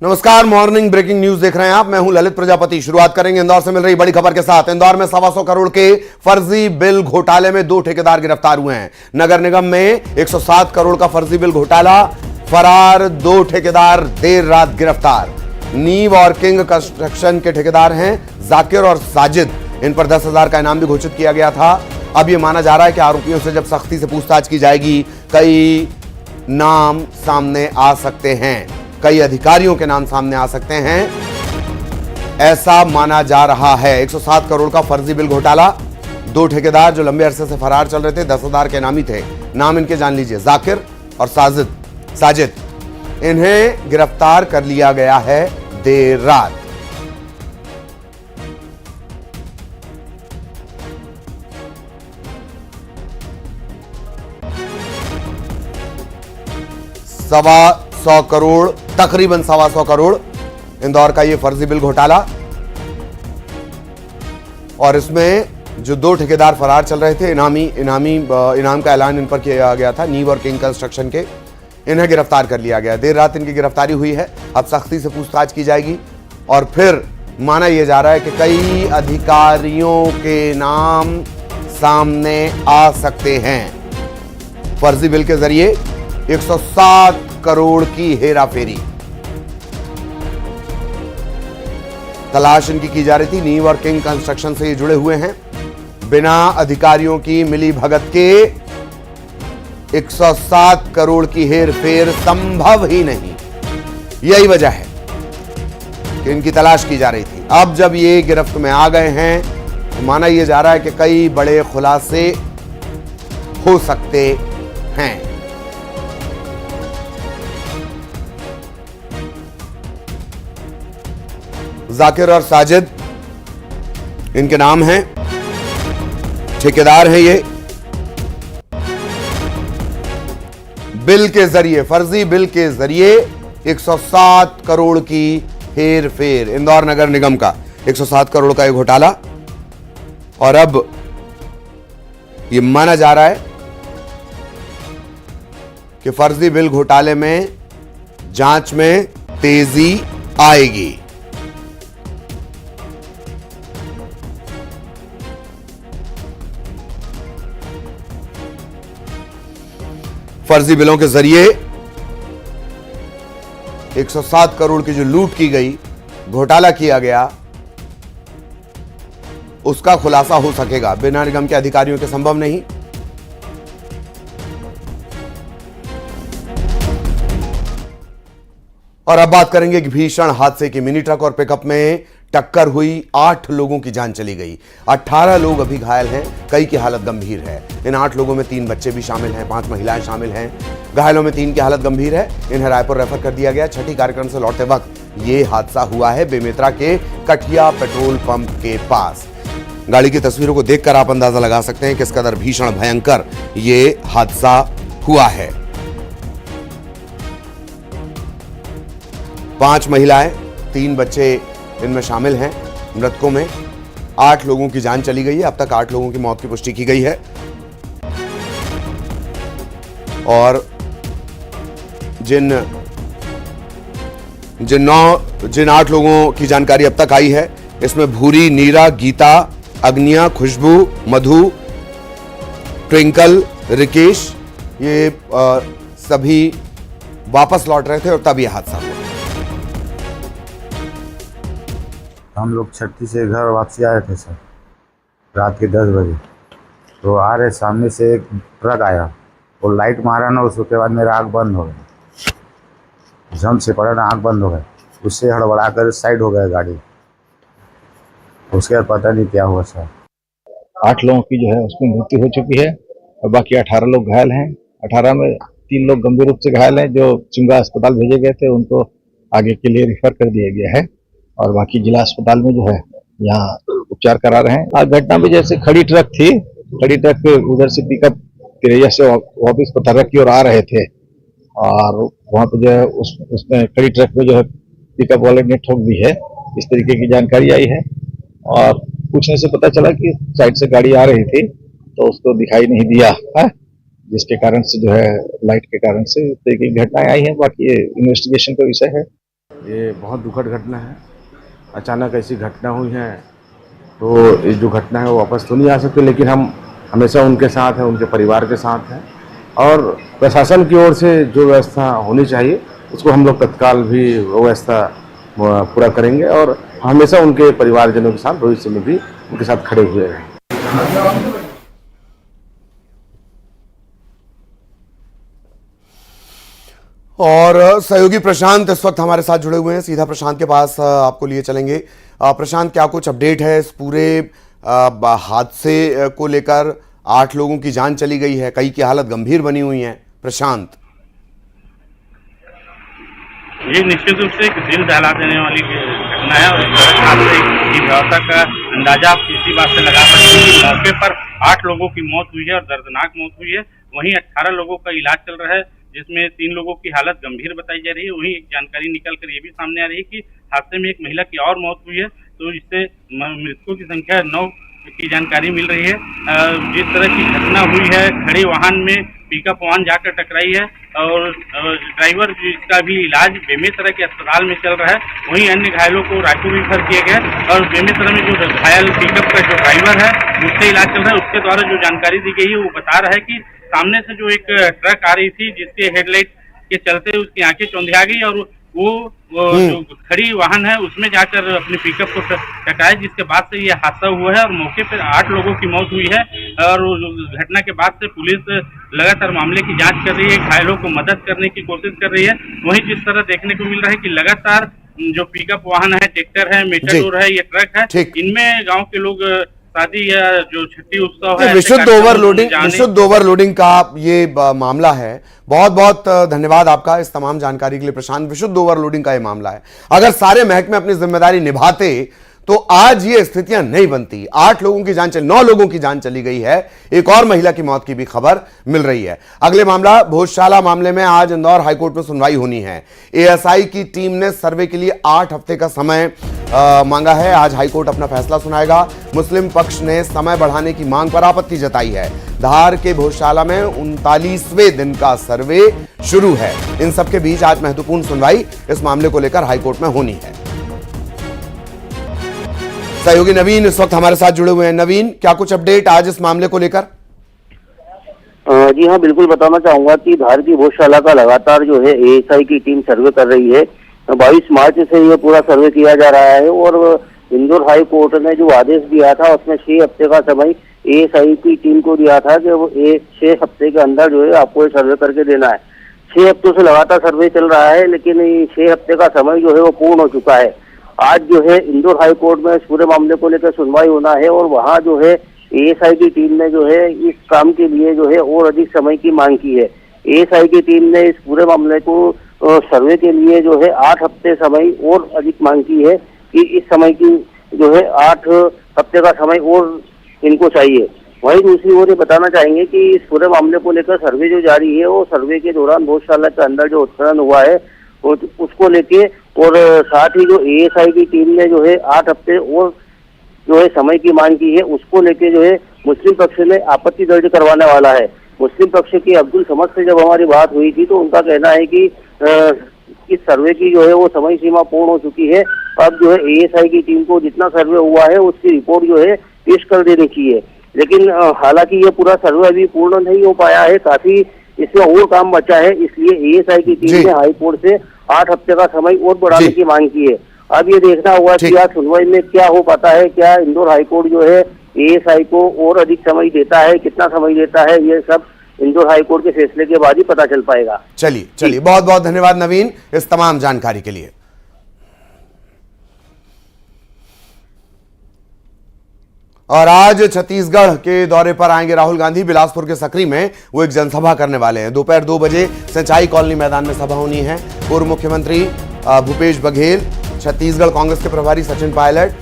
नमस्कार, morning breaking news देख रहे हैं आप। मैं हूं ललित प्रजापति। शुरुआत करेंगे इंदौर से मिल रही बड़ी खबर के साथ। इंदौर में 125 करोड़ के फर्जी बिल घोटाले में 2 ठेकेदार गिरफ्तार हुए हैं। नगर निगम में 107 करोड़ का फर्जी बिल घोटाला, फरार 2 ठेकेदार देर रात गिरफ्तार। नीव और किंग कंस्ट्रक्शन के ठेकेदार हैं जाकिर और साजिद। इन पर 10,000 का इनाम भी घोषित किया गया था। अब यह माना जा रहा है कि आरोपियों से जब सख्ती से पूछताछ की जाएगी, कई नाम सामने आ सकते हैं, कई अधिकारियों के नाम सामने आ सकते हैं, ऐसा माना जा रहा है। 107 करोड़ का फर्जी बिल घोटाला, 2 ठेकेदार जो लंबे अरसे से फरार चल रहे थे, 10,000 के इनामी थे। नाम इनके जान लीजिए, जाकिर और साजिद। इन्हें गिरफ्तार कर लिया गया है देर रात। तकरीबन 125 करोड़ इंदौर का यह फर्जी बिल घोटाला, और इसमें जो 2 ठेकेदार फरार चल रहे थे, इनाम का ऐलान इन पर किया गया था, नीव और किंग कंस्ट्रक्शन के। इन्हें गिरफ्तार कर लिया गया। देर रात इनकी गिरफ्तारी हुई है। अब सख्ती से पूछताछ की जाएगी और फिर माना यह जा रहा है कि कई अधिकारियों के नाम सामने आ सकते हैं। फर्जी बिल के जरिए 107 करोड़ की हेराफेरी। तलाश इनकी की जा रही थी। नीव और किंग कंस्ट्रक्शन से ये जुड़े हुए हैं। बिना अधिकारियों की मिली भगत के 107 करोड़ की हेरफेर संभव ही नहीं। यही वजह है कि इनकी तलाश की जा रही थी। अब जब ये गिरफ्त में आ गए हैं तो माना यह जा रहा है कि कई बड़े खुलासे हो सकते हैं। जाकिर और साजिद इनके नाम हैं, ठेकेदार हैं ये। बिल के जरिए, फर्जी बिल के जरिए 107 करोड़ की हेर फेर। इंदौर नगर निगम का 107 करोड़ का ये घोटाला, और अब ये माना जा रहा है कि फर्जी बिल घोटाले में जांच में तेजी आएगी। फर्जी बिलों के जरिए 107 करोड़ की जो लूट की गई, घोटाला किया गया, उसका खुलासा हो सकेगा। बिना निगम के अधिकारियों के संभव नहीं। और अब बात करेंगे कि भीषण हादसे की। मिनी ट्रक और पिकअप में टक्कर हुई, 8 लोगों की जान चली गई। 18 लोग अभी घायल हैं, कई की हालत गंभीर है। इन 8 लोगों में 3 बच्चे भी शामिल हैं, 5 महिलाएं शामिल हैं। घायलों में 3 की हालत गंभीर है। इन्हें रायपुर रेफर कर दिया गया। छठी कार्यक्रम से लौटते वक्त ये हादसा हुआ है बेमेतरा के कठिया पेट्रोल पंप के पास। गाड़ी की तस्वीरों को देखकर आप अंदाजा लगा सकते हैं किस कदर भीषण भयंकर ये हादसा हुआ है। 5 महिलाएं, 3 बच्चे इनमें शामिल हैं। मृतकों में 8 लोगों की जान चली गई है। अब तक 8 लोगों की मौत की पुष्टि की गई है, और जिन 8 लोगों की जानकारी अब तक आई है, इसमें भूरी, नीरा, गीता, अग्निया, खुशबू, मधु, ट्विंकल, रिकेश, ये सभी वापस लौट रहे थे और तब यह हादसा हुआ। हम लोग छठी से घर वापसी आए थे सर, रात के 10 बजे। तो आ रहे, सामने से एक ट्रक आया, वो लाइट मारा ना, उसके बाद मेरा आँख बंद हो गया। जम से पड़ा ना, आँख बंद हो गया। उससे हड़बड़ा कर साइड हो गया गाड़ी। उसके बाद पता नहीं क्या हुआ सर। 8 लोगों की जो है उसमें मृत्यु हो चुकी है और बाकी 18 लोग घायल हैं। 18 में 3 लोग गंभीर रूप से घायल हैं, जो चिंगा अस्पताल भेजे गए थे, उनको आगे के लिए रेफर कर दिया गया है, और बाकी जिला अस्पताल में जो है यहाँ उपचार करा रहे हैं। घटना में जैसे खड़ी ट्रक थी, खड़ी ट्रक उधर से पिकअप तिरैया से वापिस पथरक की ओर आ रहे थे, और वहाँ पे जो है उसमें खड़ी ट्रक में जो है पिकअप वाले ने ठोक दी है, इस तरीके की जानकारी आई है। और पूछने से पता चला कि साइड से गाड़ी आ रही थी तो उसको दिखाई नहीं दिया है, जिसके कारण से जो है लाइट के कारण से इस तरीके की घटनाएं आई हैं। बाकी ये इन्वेस्टिगेशन का विषय है। ये बहुत दुखद घटना है। अचानक ऐसी घटना हुई है तो ये जो घटना है वो वापस तो नहीं आ सकती, लेकिन हम हमेशा उनके साथ हैं, उनके परिवार के साथ हैं और प्रशासन की ओर से जो व्यवस्था होनी चाहिए उसको हम लोग तत्काल भी वो व्यवस्था पूरा करेंगे और हमेशा उनके परिवारजनों के साथ भविष्य में भी उनके साथ खड़े हुए रहेंगे। और सहयोगी प्रशांत इस वक्त हमारे साथ जुड़े हुए हैं, सीधा प्रशांत के पास आपको लिए चलेंगे। प्रशांत, क्या कुछ अपडेट है इस पूरे हादसे को लेकर? 8 लोगों की जान चली गई है, कई की हालत गंभीर बनी हुई है। प्रशांत, ये निश्चित रूप से एक दिल दहला देने वाली घटना है और इस सड़क हादसे की व्यवस्था का अंदाजा आप इसी बात से लगा सकते हैं कि मौके पर 8 लोगों की मौत हुई है और दर्दनाक मौत हुई है। वहीं 18 लोगों का इलाज चल रहा है, जिसमें 3 लोगों की हालत गंभीर बताई जा रही है। वहीं एक जानकारी निकल कर ये भी सामने आ रही है कि हादसे में एक महिला की और मौत हुई है, तो इससे मृतकों की संख्या 9 की जानकारी मिल रही है। जिस तरह की घटना हुई है, खड़े वाहन में पिकअप वाहन जाकर टकराई है और ड्राइवर जिसका भी इलाज बेमेतरा के अस्पताल में चल रहा है। वहीं अन्य घायलों को रायपुर रिफर किया गया और बेमेतरा में जो घायल पिकअप का जो ड्राइवर है उससे इलाज चल रहा है। उसके द्वारा जो जानकारी दी गई है वो बता रहा है कि सामने से जो एक ट्रक आ रही थी जिसके हेडलाइट के चलते उसकी आंखें चौंधिया गई और वो जो खड़ी वाहन है उसमें जाकर अपने पिकअप को टकराया, जिसके बाद से ये हादसा हुआ है और मौके पर 8 लोगों की मौत हुई है। और घटना के बाद से पुलिस लगातार मामले की जांच कर रही है, घायलों को मदद करने की कोशिश कर रही है। वहीं जिस तरह देखने को मिल रहा है कि लगातार जो पिकअप वाहन है, ट्रैक्टर है, मेटाडोर है, ये ट्रक है, इनमें गाँव के लोग शादी या जो छठी उत्सव है, विशुद्ध ओवरलोडिंग का ये मामला है। बहुत बहुत धन्यवाद आपका इस तमाम जानकारी के लिए प्रशांत। विशुद्ध ओवरलोडिंग का ये मामला है। अगर सारे महकमे अपनी जिम्मेदारी निभाते तो आज ये स्थितियां नहीं बनती। 8 लोगों की जान चली, 9 लोगों की जान चली गई है, एक और महिला की मौत की भी खबर मिल रही है। अगले मामला भोजशाला मामले में आज इंदौर हाईकोर्ट में सुनवाई होनी है। एएसआई की टीम ने सर्वे के लिए 8 हफ्ते का समय मांगा है। आज हाईकोर्ट अपना फैसला सुनाएगा। मुस्लिम पक्ष ने समय बढ़ाने की मांग पर आपत्ति जताई है। धार के भोजशाला में 39वें दिन का सर्वे शुरू है। इन सबके बीच आज महत्वपूर्ण सुनवाई इस मामले को लेकर हाईकोर्ट में होनी है। सहयोगी नवीन इस वक्त हमारे साथ जुड़े हुए हैं। नवीन, क्या कुछ अपडेट आज इस मामले को लेकर? जी हाँ, बिल्कुल बताना चाहूंगा कि धार की भोजशाला का लगातार जो है एएसआई की टीम सर्वे कर रही है। 22 मार्च से ये पूरा सर्वे किया जा रहा है और इंदौर हाई कोर्ट ने जो आदेश दिया था उसमें 6 हफ्ते का समय एएसआई की टीम को दिया था कि वो 6 हफ्ते के अंदर जो है आपको सर्वे करके देना है। 6 हफ्तों से लगातार सर्वे चल रहा है, लेकिन 6 हफ्ते का समय जो है वो पूर्ण हो चुका है। आज जो है इंदौर हाई कोर्ट में इस पूरे मामले को लेकर सुनवाई होना है और वहाँ जो है एएसआई की टीम ने जो है इस काम के लिए जो है और अधिक समय की मांग की है। एएसआई की टीम ने इस पूरे मामले को सर्वे के लिए जो है 8 हफ्ते समय और अधिक मांग की है कि इस समय की जो है 8 हफ्ते का समय और इनको चाहिए। वहीं दूसरी ओर ये बताना चाहेंगे कि इस पूरे मामले को लेकर सर्वे जो जारी है वो सर्वे के दौरान भोजशाला के अंदर जो उत्खनन हुआ है उसको लेके और साथ ही जो एएसआई की टीम ने जो है 8 हफ्ते और जो है समय की मांग की है उसको लेके जो है मुस्लिम पक्ष ने आपत्ति दर्ज करवाने वाला है। मुस्लिम पक्ष की अब्दुल समद से जब हमारी बात हुई थी तो उनका कहना है कि इस सर्वे की जो है वो समय सीमा पूर्ण हो चुकी है। अब जो है एएसआई की टीम को जितना सर्वे हुआ है उसकी रिपोर्ट जो है पेश कर देनी चाहिए। लेकिन हालांकि ये पूरा सर्वे अभी पूर्ण नहीं हो पाया है, काफी इसमें और काम बचा है, इसलिए एएसआई की टीम ने हाई कोर्ट से 8 हफ्ते का समय और बढ़ाने की मांग की है। अब ये देखना होगा कि आज सुनवाई में क्या हो पाता है। क्या इंदौर हाईकोर्ट जो है एएसआई को और अधिक समय देता है, कितना समय देता है, ये सब इंदौर हाईकोर्ट के फैसले के बाद ही पता चल पाएगा। चलिए बहुत बहुत धन्यवाद नवीन इस तमाम जानकारी के लिए। और आज छत्तीसगढ़ के दौरे पर आएंगे राहुल गांधी। बिलासपुर के सकरी में वो एक जनसभा करने वाले हैं। दोपहर 2 बजे सिंचाई कॉलोनी मैदान में सभा होनी है। पूर्व मुख्यमंत्री भूपेश बघेल, छत्तीसगढ़ कांग्रेस के प्रभारी सचिन पायलट,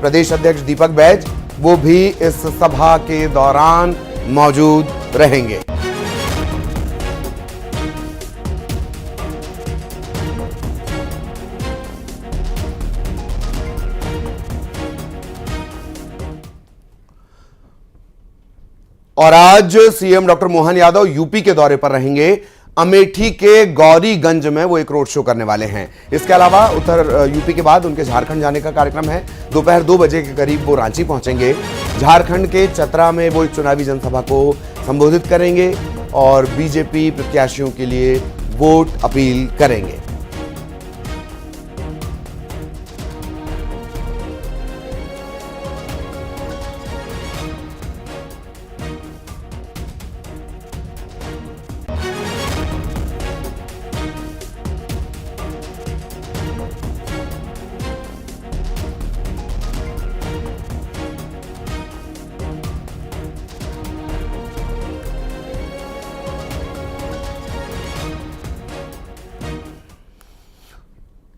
प्रदेश अध्यक्ष दीपक बैज, वो भी इस सभा के दौरान मौजूद रहेंगे। और आज CM doctor Mohan Yadav UP के दौरे पर रहेंगे। अमेठी के गौरीगंज में वो एक रोड शो करने वाले हैं। इसके अलावा उत्तर यूपी के बाद उनके झारखंड जाने का कार्यक्रम है। दोपहर 2 बजे के करीब वो रांची पहुंचेंगे। झारखंड के चतरा में वो एक चुनावी जनसभा को संबोधित करेंगे और बीजेपी प्रत्याशियों के लिए वोट अपील करेंगे।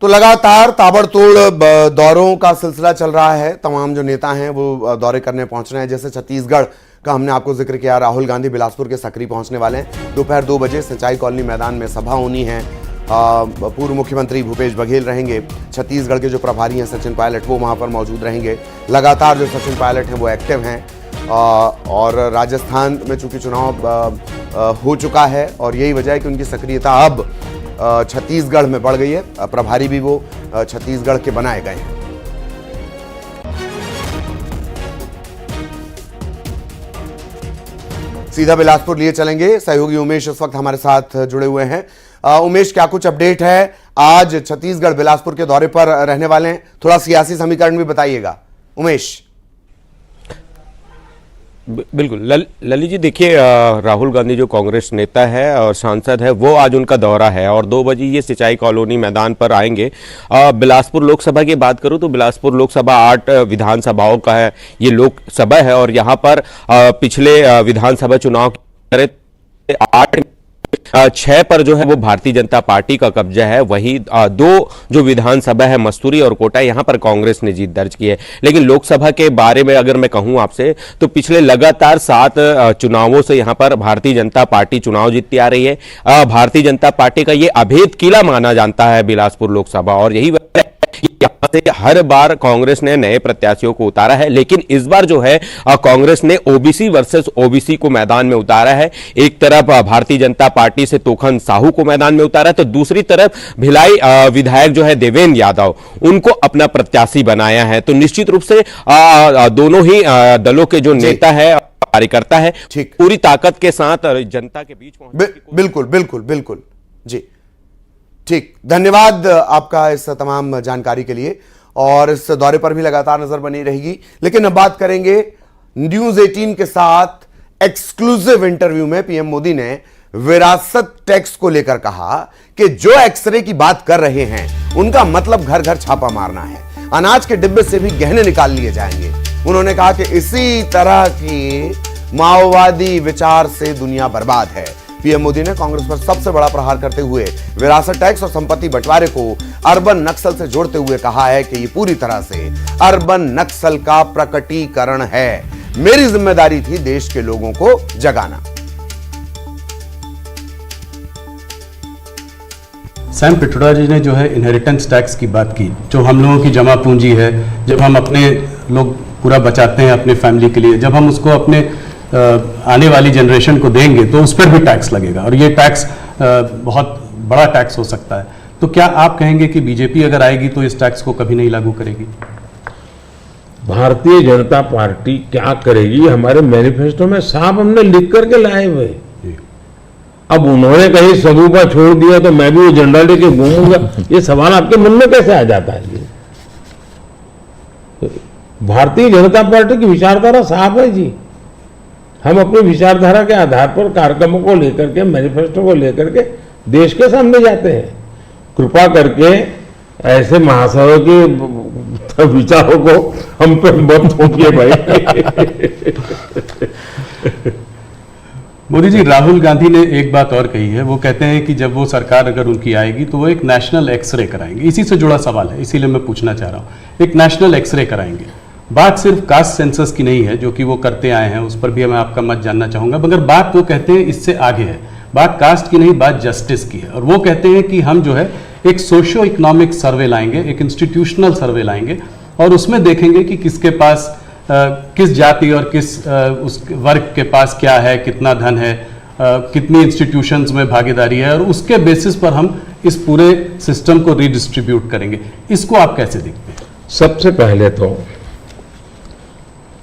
तो लगातार ताबड़तोड़ दौरों का सिलसिला चल रहा है। तमाम जो नेता हैं वो दौरे करने पहुंच रहे हैं। जैसे छत्तीसगढ़ का हमने आपको जिक्र किया, राहुल गांधी बिलासपुर के सकरी पहुंचने वाले हैं। दोपहर 2 बजे सिंचाई कॉलोनी मैदान में सभा होनी है। पूर्व मुख्यमंत्री भूपेश बघेल रहेंगे। छत्तीसगढ़ के जो प्रभारी हैं सचिन पायलट, वो वहां पर मौजूद रहेंगे। लगातार जो सचिन पायलट हैं वो एक्टिव हैं। और राजस्थान में चूंकि चुनाव हो चुका है और यही वजह है कि उनकी सक्रियता अब छत्तीसगढ़ में बढ़ गई है। प्रभारी भी वो छत्तीसगढ़ के बनाए गए हैं। सीधा बिलासपुर लिए चलेंगे। सहयोगी उमेश इस वक्त हमारे साथ जुड़े हुए हैं। उमेश, क्या कुछ अपडेट है? आज छत्तीसगढ़ बिलासपुर के दौरे पर रहने वाले हैं, थोड़ा सियासी समीकरण भी बताइएगा उमेश। बिल्कुल ललित जी, देखिए राहुल गांधी जो कांग्रेस नेता है और सांसद है, वो आज उनका दौरा है और 2 बजे ये सिंचाई कॉलोनी मैदान पर आएंगे। बिलासपुर लोकसभा की बात करूं तो बिलासपुर लोकसभा 8 विधानसभाओं का है ये लोकसभा है और यहाँ पर पिछले विधानसभा चुनाव करें 6 पर जो है वो भारतीय जनता पार्टी का कब्जा है। वही 2 जो विधानसभा है मस्तूरी और कोटा, यहां पर कांग्रेस ने जीत दर्ज की है। लेकिन लोकसभा के बारे में अगर मैं कहूं आपसे तो पिछले लगातार 7 चुनावों से यहां पर भारतीय जनता पार्टी चुनाव जीतती आ रही है। भारतीय जनता पार्टी का ये अभेद किला माना जाता है बिलासपुर लोकसभा और यही वजह यहां से हर बार कांग्रेस ने नए प्रत्याशियों को उतारा है। लेकिन इस बार जो है कांग्रेस ने ओबीसी वर्सेस ओबीसी को मैदान में उतारा है। एक तरफ भारतीय जनता पार्टी से तोखन साहू को मैदान में उतारा है तो दूसरी तरफ भिलाई विधायक जो है देवेंद्र यादव, उनको अपना प्रत्याशी बनाया है। तो निश्चित रूप से दोनों ही दलों के जो नेता है, कार्यकर्ता है, पूरी ताकत के साथ जनता के बीच बिल्कुल बिल्कुल बिल्कुल जी, ठीक, धन्यवाद आपका इस तमाम जानकारी के लिए। और इस दौरे पर भी लगातार नजर बनी रहेगी। लेकिन अब बात करेंगे न्यूज 18 के साथ एक्सक्लूसिव इंटरव्यू में पीएम मोदी ने विरासत टैक्स को लेकर कहा कि जो एक्सरे की बात कर रहे हैं उनका मतलब घर घर छापा मारना है। अनाज के डिब्बे से भी गहने निकाल लिए जाएंगे। उन्होंने कहा कि इसी तरह की माओवादी विचार से दुनिया बर्बाद है। पीएम मोदी ने कांग्रेस पर सबसे बड़ा प्रहार करते हुए विरासत टैक्स और संपत्ति बंटवारे को अर्बन नक्सल से जोड़ते हुए कहा है कि ये पूरी तरह से अर्बन नक्सल का प्रकटीकरण है। मेरी जिम्मेदारी थी देश के लोगों को जगाना। सैम पिट्रोडा जी ने जो है इनहेरिटेंस टैक्स की बात की, जो हम लोगों की जमा पूंजी है, जब हम अपने लोग पूरा बचाते हैं अपने फैमिली के लिए, जब हम उसको अपने आने वाली जनरेशन को देंगे तो उस पर भी टैक्स लगेगा और ये टैक्स बहुत बड़ा टैक्स हो सकता है। तो क्या आप कहेंगे कि बीजेपी अगर आएगी तो इस टैक्स को कभी नहीं लागू करेगी? भारतीय जनता पार्टी क्या करेगी, हमारे मैनिफेस्टो में साफ हमने लिख करके लाए हुए। अब उन्होंने कहीं सदुपा छोड़ दिया तो मैं भी वो झंडा लेके घूमूंगा, ये सवाल आपके मन में कैसे आ जाता है? भारतीय जनता पार्टी की विचारधारा साफ है जी। हम अपनी विचारधारा के आधार पर कार्यक्रमों को लेकर के, मैनिफेस्टो को लेकर के देश के सामने जाते हैं। कृपा करके ऐसे महाशयों के विचारों को हम पे मत थोपिए भाई। मोदी जी, राहुल गांधी ने एक बात और कही है। वो कहते हैं कि जब वो सरकार अगर उनकी आएगी तो वो एक नेशनल एक्सरे कराएंगे। इसी से जुड़ा सवाल है, इसीलिए मैं पूछना चाह रहा हूँ। एक नेशनल एक्सरे कराएंगे, बात सिर्फ कास्ट सेंसस की नहीं है जो कि वो करते आए हैं, उस पर भी मैं आपका मत जानना चाहूंगा। मगर बात वो कहते हैं इससे आगे है, बात कास्ट की नहीं, बात जस्टिस की है। और वो कहते हैं कि हम जो है एक सोशियो इकोनॉमिक सर्वे लाएंगे, एक इंस्टीट्यूशनल सर्वे लाएंगे और उसमें देखेंगे कि किसके पास किस जाति और किस उस वर्ग के पास क्या है, कितना धन है, कितनी इंस्टीट्यूशंस में भागीदारी है, और उसके बेसिस पर हम इस पूरे सिस्टम को रीडिस्ट्रीब्यूट करेंगे। इसको आप कैसे देखते हैं? सबसे पहले तो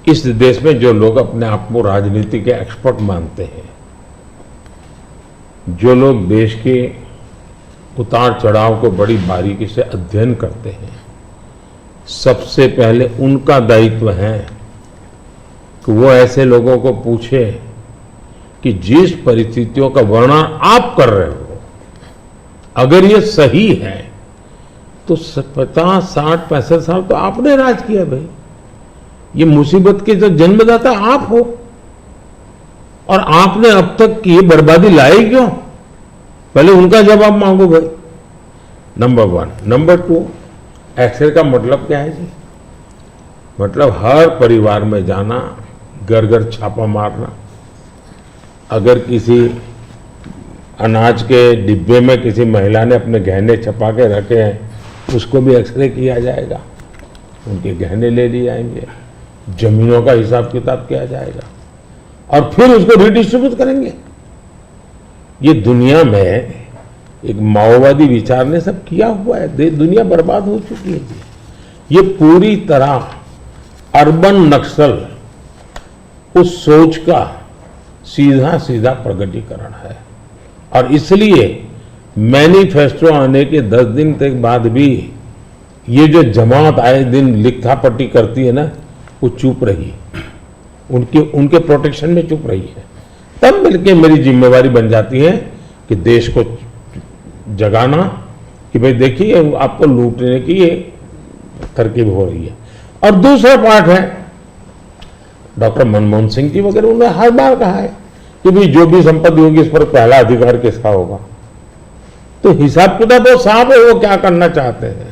इस देश में जो लोग अपने आप को राजनीति के एक्सपर्ट मानते हैं, जो लोग देश के उतार चढ़ाव को बड़ी बारीकी से अध्ययन करते हैं, सबसे पहले उनका दायित्व है कि वो ऐसे लोगों को पूछे कि जिस परिस्थितियों का वर्णन आप कर रहे हो, अगर ये सही है तो 50, 60, 65 साल तो आपने राज किया भाई। ये मुसीबत के जो जन्मदाता आप हो, और आपने अब तक की बर्बादी लाई क्यों? पहले उनका जवाब मांगो भाई। नंबर 1। नंबर 2, एक्सरे का मतलब क्या है जी? मतलब हर परिवार में जाना, घर घर छापा मारना, अगर किसी अनाज के डिब्बे में किसी महिला ने अपने गहने छपा के रखे हैं, उसको भी एक्सरे किया जाएगा, उनके गहने ले लिए जाएंगे, जमीनों का हिसाब किताब किया जाएगा, और फिर उसको रिडिस्ट्रीब्यूट करेंगे। ये दुनिया में एक माओवादी विचार ने सब किया हुआ है, दुनिया बर्बाद हो चुकी है जी। ये पूरी तरह अर्बन नक्सल उस सोच का सीधा सीधा प्रगटीकरण है, और इसलिए मैनिफेस्टो आने के 10 दिन तक बाद भी ये जो जमात आए दिन लिखापट्टी करती है ना, वो चुप रही, उनके प्रोटेक्शन में चुप रही है। तब मिलके मेरी जिम्मेवारी बन जाती है कि देश को जगाना कि भाई देखिए आपको लूटने की ये तरकीब हो रही है। और दूसरा पार्ट है, डॉक्टर मनमोहन सिंह जी वगैरह, उन्होंने हर बार कहा है कि भाई जो भी संपत्ति होगी इस पर पहला अधिकार किसका होगा। तो हिसाब किताब वो साफ है, वो क्या करना चाहते हैं।